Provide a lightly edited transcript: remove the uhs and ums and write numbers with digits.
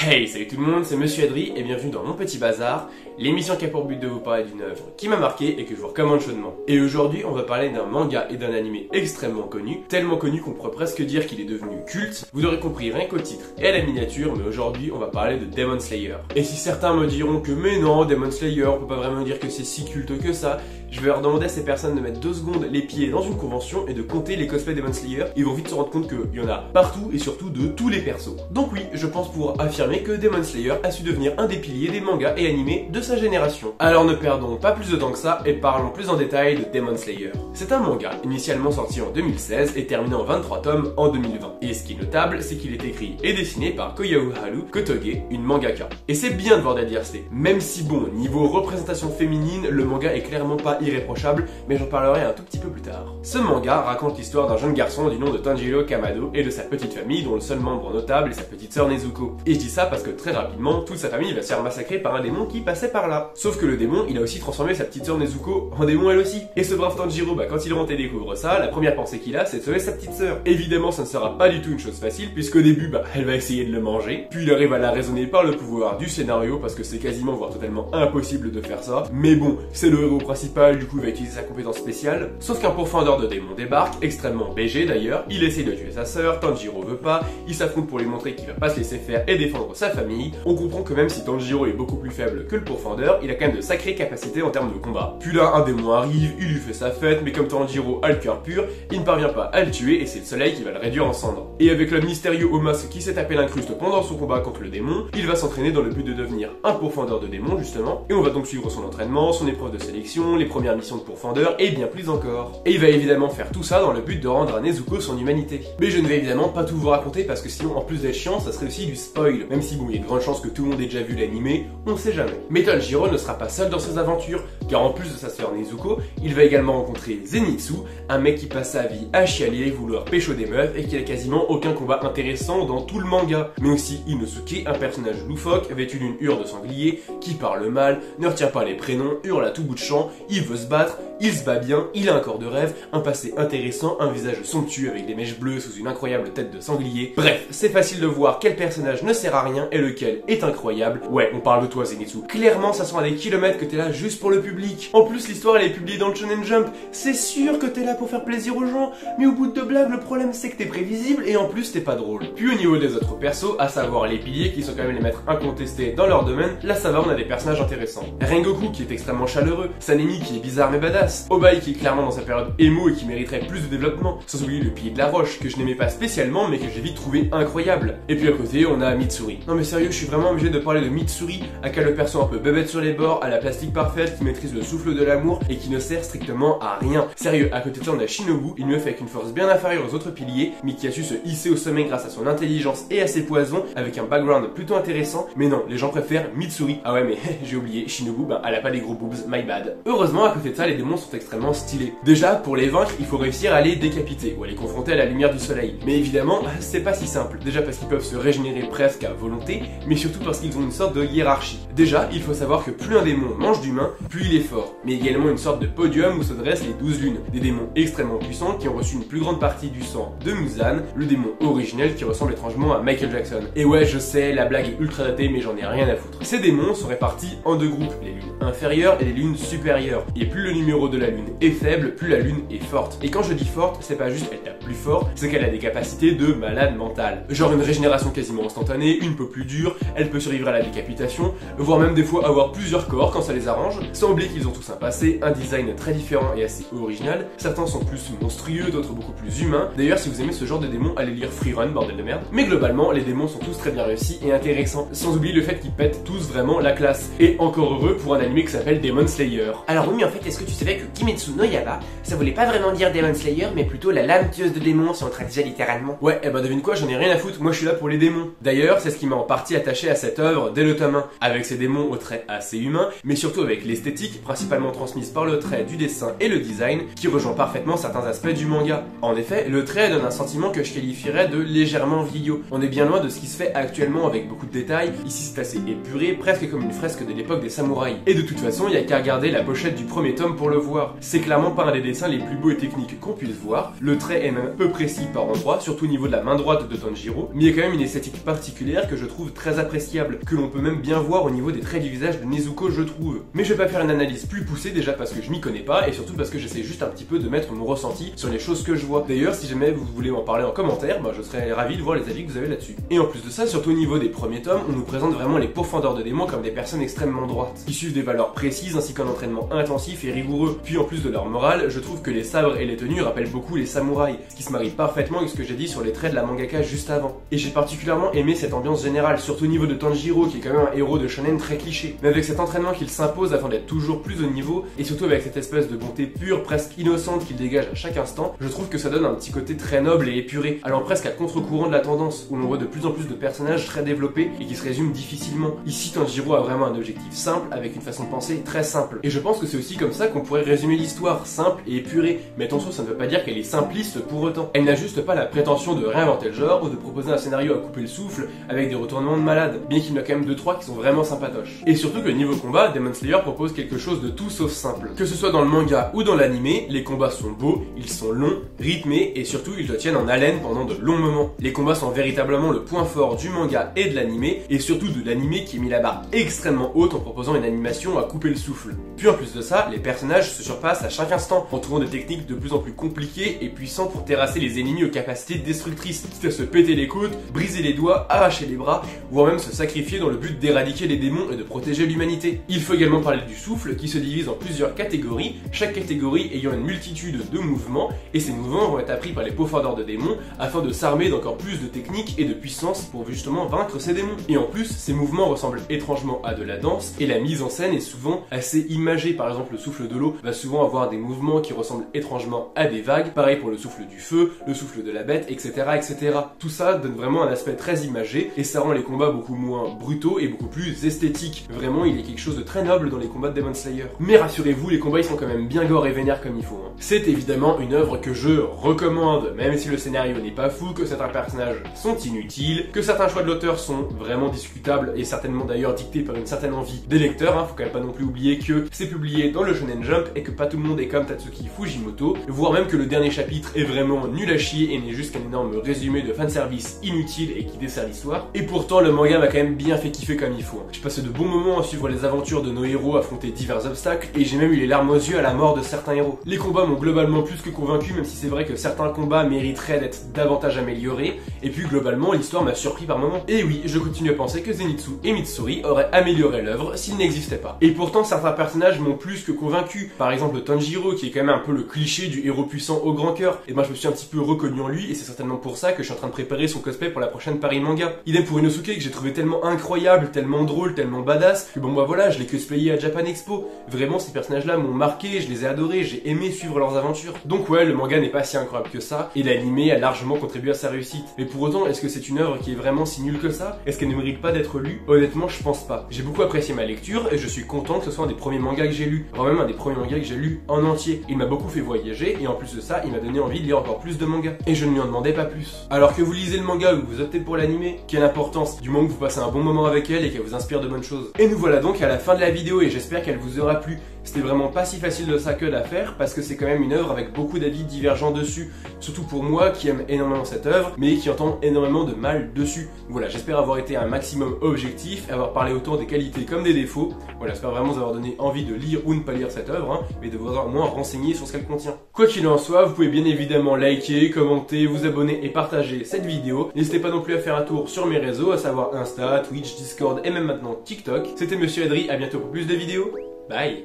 Hey, salut tout le monde, c'est Monsieur Adri et bienvenue dans Mon Petit Bazar, l'émission qui a pour but de vous parler d'une œuvre qui m'a marqué et que je vous recommande chaudement. Et aujourd'hui, on va parler d'un manga et d'un animé extrêmement connu, tellement connu qu'on pourrait presque dire qu'il est devenu culte. Vous aurez compris rien qu'au titre et à la miniature, mais aujourd'hui, on va parler de Demon Slayer. Et si certains me diront que mais non, Demon Slayer, on peut pas vraiment dire que c'est si culte que ça, je vais leur demander à ces personnes de mettre 2 secondes les pieds dans une convention et de compter les cosplays Demon Slayer. Ils vont vite se rendre compte qu'il y en a partout et surtout de tous les persos. Donc oui, je pense pouvoir affirmer que Demon Slayer a su devenir un des piliers des mangas et animés de sa génération. Alors ne perdons pas plus de temps que ça et parlons plus en détail de Demon Slayer. C'est un manga initialement sorti en 2016 et terminé en 23 tomes en 2020. Et ce qui est notable, c'est qu'il est écrit et dessiné par Koyao Haru Kotoge, une mangaka. Et c'est bien de voir de la diversité, même si bon, niveau représentation féminine, le manga est clairement pas irréprochable, mais j'en parlerai un tout petit peu plus tard. Ce manga raconte l'histoire d'un jeune garçon du nom de Tanjiro Kamado et de sa petite famille dont le seul membre notable est sa petite sœur Nezuko. Et je dis ça parce que très rapidement, toute sa famille va se faire massacrer par un démon qui passait par là. Sauf que le démon, il a aussi transformé sa petite sœur Nezuko en démon elle aussi. Et ce brave Tanjiro, quand il rentre et découvre ça, la première pensée qu'il a, c'est de sauver sa petite sœur. Évidemment, ça ne sera pas du tout une chose facile, puisqu'au début, elle va essayer de le manger, puis il arrive à la raisonner par le pouvoir du scénario, parce que c'est quasiment, voire totalement impossible de faire ça. Mais bon, c'est le héros principal, du coup il va utiliser sa compétence spéciale. Sauf qu'un pourfendeur de démons débarque, extrêmement BG d'ailleurs, il essaye de tuer sa sœur, Tanjiro veut pas, il s'affronte pour lui montrer qu'il va pas se laisser faire et défendre sa famille. On comprend que même si Tanjiro est beaucoup plus faible que le pourfendeur, il a quand même de sacrées capacités en termes de combat. Puis là, un démon arrive, il lui fait sa fête, mais comme Tanjiro a le cœur pur, il ne parvient pas à le tuer et c'est le soleil qui va le réduire en cendres. Et avec l'homme mystérieux au masque qui s'est tapé l'incruste pendant son combat contre le démon, il va s'entraîner dans le but de devenir un pourfendeur de démons justement, et on va donc suivre son entraînement, son épreuve de sélection, les premières missions de pourfendeur et bien plus encore. Et il va évidemment faire tout ça dans le but de rendre à Nezuko son humanité. Mais je ne vais évidemment pas tout vous raconter parce que sinon en plus d'être chiant, ça serait aussi du spoil, même si bon, il y a de grandes chances que tout le monde ait déjà vu l'animé, on sait jamais. Mais Tanjiro ne sera pas seul dans ses aventures, car en plus de sa sœur Nezuko, il va également rencontrer Zenitsu, un mec qui passe sa vie à chialer, vouloir pécho des meufs et qui a quasiment aucun combat intéressant dans tout le manga. Mais aussi Inosuke, un personnage loufoque, vêtu d'une hure de sanglier, qui parle mal, ne retient pas les prénoms, hurle à tout bout de champ, il veut se battre, il se bat bien, il a un corps de rêve, un passé intéressant, un visage somptueux avec des mèches bleues sous une incroyable tête de sanglier. Bref, c'est facile de voir quel personnage ne sert à rien et lequel est incroyable. Ouais, on parle de toi Zenitsu. Clairement, ça sent à des kilomètres que t'es là juste pour le public. En plus, l'histoire elle est publiée dans le Shonen Jump. C'est sûr que t'es là pour faire plaisir aux gens, mais au bout de 2 blagues, le problème c'est que t'es prévisible et en plus t'es pas drôle. Puis au niveau des autres persos, à savoir les piliers qui sont quand même les maîtres incontestés dans leur domaine, là ça va, on a des personnages intéressants. Rengoku qui est extrêmement chaleureux, Sanemi qui est bizarre mais badass, Obai qui est clairement dans sa période émo et qui mériterait plus de développement, sans oublier le pilier de la roche que je n'aimais pas spécialement mais que j'ai vite trouvé incroyable. Et puis à côté on a Mitsuri. Non mais sérieux, je suis vraiment obligé de parler de Mitsuri, à quel le perso un peu bébête sur les bords, à la plastique parfaite, qui maîtrise le souffle de l'amour et qui ne sert strictement à rien. Sérieux, à côté de ça on a Shinobu, une meuf avec une force bien inférieure aux autres piliers, mais qui a su se hisser au sommet grâce à son intelligence et à ses poisons, avec un background plutôt intéressant. Mais non, les gens préfèrent Mitsuri. Ah ouais mais j'ai oublié, Shinobu, elle a pas des gros boobs, my bad. Heureusement à côté de ça les démons sont extrêmement stylés. Déjà pour les vaincre il faut réussir à les décapiter ou à les confronter à la lumière du soleil. Mais évidemment c'est pas si simple. Déjà parce qu'ils peuvent se régénérer presque à volonté, mais surtout parce qu'ils ont une sorte de hiérarchie. Déjà il faut savoir que plus un démon mange d'humains, plus il est fort. Mais également une sorte de podium où se dressent les 12 lunes. Des démons extrêmement puissants qui ont reçu une plus grande partie du sang de Muzan, le démon originel qui ressemble étrangement à Michael Jackson. Et ouais je sais, la blague est ultra datée mais j'en ai rien à foutre. Ces démons sont répartis en 2 groupes, les lunes inférieures et les lunes supérieures. Et plus le numéro de la lune est faible, plus la lune est forte. Et quand je dis forte, c'est pas juste elle tape plus fort, c'est qu'elle a des capacités de malade mentale. Genre une régénération quasiment instantanée, une peu plus dure, elle peut survivre à la décapitation, voire même des fois avoir plusieurs corps quand ça les arrange. Sans oublier qu'ils ont tous un passé, un design très différent et assez original. Certains sont plus monstrueux, d'autres beaucoup plus humains. D'ailleurs si vous aimez ce genre de démons, allez lire Freerun, bordel de merde. Mais globalement, les démons sont tous très bien réussis et intéressants. Sans oublier le fait qu'ils pètent tous vraiment la classe. Et encore heureux pour un animé qui s'appelle Demon Slayer. Alors oui, mais en fait, est-ce que tu savais que Kimetsu no Yaiba, ça voulait pas vraiment dire Demon Slayer, mais plutôt la lame tueuse de démons si on traduisait littéralement? Ouais, devine quoi, j'en ai rien à foutre, moi je suis là pour les démons. D'ailleurs, c'est ce qui m'a en partie attaché à cette œuvre dès le tome 1, avec ces démons aux traits assez humains, mais surtout avec l'esthétique, principalement transmise par le trait du dessin et le design, qui rejoint parfaitement certains aspects du manga. En effet, le trait donne un sentiment que je qualifierais de légèrement vieillot. On est bien loin de ce qui se fait actuellement avec beaucoup de détails, ici c'est assez épuré, presque comme une fresque de l'époque des samouraïs. Et de toute façon, il y a qu'à regarder la pochette du premier tome pour le voir. voir. C'est clairement pas un des dessins les plus beaux et techniques qu'on puisse voir, le trait est même peu précis par endroits, surtout au niveau de la main droite de Tanjiro, mais il y a quand même une esthétique particulière que je trouve très appréciable, que l'on peut même bien voir au niveau des traits du visage de Nezuko, je trouve. Mais je vais pas faire une analyse plus poussée, déjà parce que je m'y connais pas, et surtout parce que j'essaie juste un petit peu de mettre mon ressenti sur les choses que je vois. D'ailleurs, si jamais vous voulez en parler en commentaire, je serais ravi de voir les avis que vous avez là-dessus. Et en plus de ça, surtout au niveau des premiers tomes, on nous présente vraiment les pourfendeurs de démons comme des personnes extrêmement droites. Ils suivent des valeurs précises ainsi qu'un entraînement intensif et rigoureux. Puis en plus de leur morale, je trouve que les sabres et les tenues rappellent beaucoup les samouraïs, ce qui se marie parfaitement avec ce que j'ai dit sur les traits de la mangaka juste avant. Et j'ai particulièrement aimé cette ambiance générale, surtout au niveau de Tanjiro qui est quand même un héros de shonen très cliché, mais avec cet entraînement qu'il s'impose afin d'être toujours plus haut niveau, et surtout avec cette espèce de bonté pure, presque innocente qu'il dégage à chaque instant, je trouve que ça donne un petit côté très noble et épuré, allant presque à contre-courant de la tendance, où l'on voit de plus en plus de personnages très développés et qui se résument difficilement. Ici, Tanjiro a vraiment un objectif simple, avec une façon de penser très simple. Et je pense que c'est aussi comme ça qu'on pourrait résumer l'histoire, simple et épurée, mais attention, ça ne veut pas dire qu'elle est simpliste pour autant. Elle n'a juste pas la prétention de réinventer le genre ou de proposer un scénario à couper le souffle avec des retournements de malade, bien qu'il y en a quand même 2-3 qui sont vraiment sympatoches. Et surtout que niveau combat, Demon Slayer propose quelque chose de tout sauf simple. Que ce soit dans le manga ou dans l'animé, les combats sont beaux, ils sont longs, rythmés et surtout ils te tiennent en haleine pendant de longs moments. Les combats sont véritablement le point fort du manga et de l'animé, et surtout de l'animé qui met la barre extrêmement haute en proposant une animation à couper le souffle. Puis en plus de ça, les personnages se surpassent à chaque instant, en trouvant des techniques de plus en plus compliquées et puissantes pour terrasser les ennemis aux capacités destructrices, quitte à se péter les côtes, briser les doigts, arracher les bras, voire même se sacrifier dans le but d'éradiquer les démons et de protéger l'humanité. Il faut également parler du souffle qui se divise en plusieurs catégories, chaque catégorie ayant une multitude de mouvements, et ces mouvements vont être appris par les pourfendeurs de démons afin de s'armer d'encore plus de techniques et de puissance pour justement vaincre ces démons. Et en plus, ces mouvements ressemblent étrangement à de la danse, et la mise en scène est souvent assez imagée. Par exemple, le souffle de l'eau va souvent avoir des mouvements qui ressemblent étrangement à des vagues, pareil pour le souffle du feu, le souffle de la bête, etc. etc. Tout ça donne vraiment un aspect très imagé, et ça rend les combats beaucoup moins brutaux et beaucoup plus esthétiques. Vraiment, il y a quelque chose de très noble dans les combats de Demon Slayer. Mais rassurez-vous, les combats ils sont quand même bien gore et vénères comme il faut. C'est évidemment une œuvre que je recommande, même si le scénario n'est pas fou, que certains personnages sont inutiles, que certains choix de l'auteur sont vraiment discutables et certainement d'ailleurs dictés par une certaine envie des lecteurs. Faut quand même pas non plus oublier que c'est publié dans le Shonen Jump et que pas tout le monde est comme Tatsuki Fujimoto, voire même que le dernier chapitre est vraiment nul à chier et n'est juste qu'un énorme résumé de fanservice inutile et qui dessert l'histoire. Et pourtant, le manga m'a quand même bien fait kiffer comme il faut. J'ai passé de bons moments à suivre les aventures de nos héros affronter divers obstacles, et j'ai même eu les larmes aux yeux à la mort de certains héros. Les combats m'ont globalement plus que convaincu, même si c'est vrai que certains combats mériteraient d'être davantage améliorés, et puis globalement l'histoire m'a surpris par moments. Et oui, je continue à penser que Zenitsu et Mitsuri auraient amélioré l'œuvre s'ils n'existaient pas. Et pourtant certains personnages m'ont plus que convaincu. Par exemple Tanjiro, qui est quand même un peu le cliché du héros puissant au grand cœur, et moi je me suis un petit peu reconnu en lui, et c'est certainement pour ça que je suis en train de préparer son cosplay pour la prochaine Paris Manga. Idem pour Inosuke, que j'ai trouvé tellement incroyable, tellement drôle, tellement badass, que bon bah voilà, je l'ai cosplayé à Japan Expo. Vraiment, ces personnages-là m'ont marqué, je les ai adorés, j'ai aimé suivre leurs aventures. Donc ouais, le manga n'est pas si incroyable que ça, et l'anime a largement contribué à sa réussite. Mais pour autant, est-ce que c'est une œuvre qui est vraiment si nulle que ça? Est-ce qu'elle ne mérite pas d'être lue? Honnêtement, je pense pas. J'ai beaucoup apprécié ma lecture, et je suis content que ce soit un des premiers mangas que j'ai lu. Voire même un des premiers mangas que j'ai lu en entier. Il m'a beaucoup fait voyager, et en plus de ça, il m'a donné envie de lire encore plus de mangas. Et je ne lui en demandais pas plus. Alors que vous lisez le manga ou vous optez pour l'anime, quelle importance, du moment que vous passez un bon moment avec elle et qu'elle vous inspire de bonnes choses. Et nous voilà donc à la fin de la vidéo, et j'espère qu'elle vous aura plu. C'était vraiment pas si facile de ça que d'affaire, parce que c'est quand même une œuvre avec beaucoup d'avis divergents dessus, surtout pour moi qui aime énormément cette œuvre, mais qui entend énormément de mal dessus. Voilà, j'espère avoir été un maximum objectif, et avoir parlé autant des qualités comme des défauts. Voilà, j'espère vraiment vous avoir donné envie de lire ou ne pas lire cette œuvre, mais de vous avoir au moins renseigné sur ce qu'elle contient. Quoi qu'il en soit, vous pouvez bien évidemment liker, commenter, vous abonner et partager cette vidéo. N'hésitez pas non plus à faire un tour sur mes réseaux, à savoir Insta, Twitch, Discord et même maintenant TikTok. C'était Monsieur Edry, à bientôt pour plus de vidéos. Bye.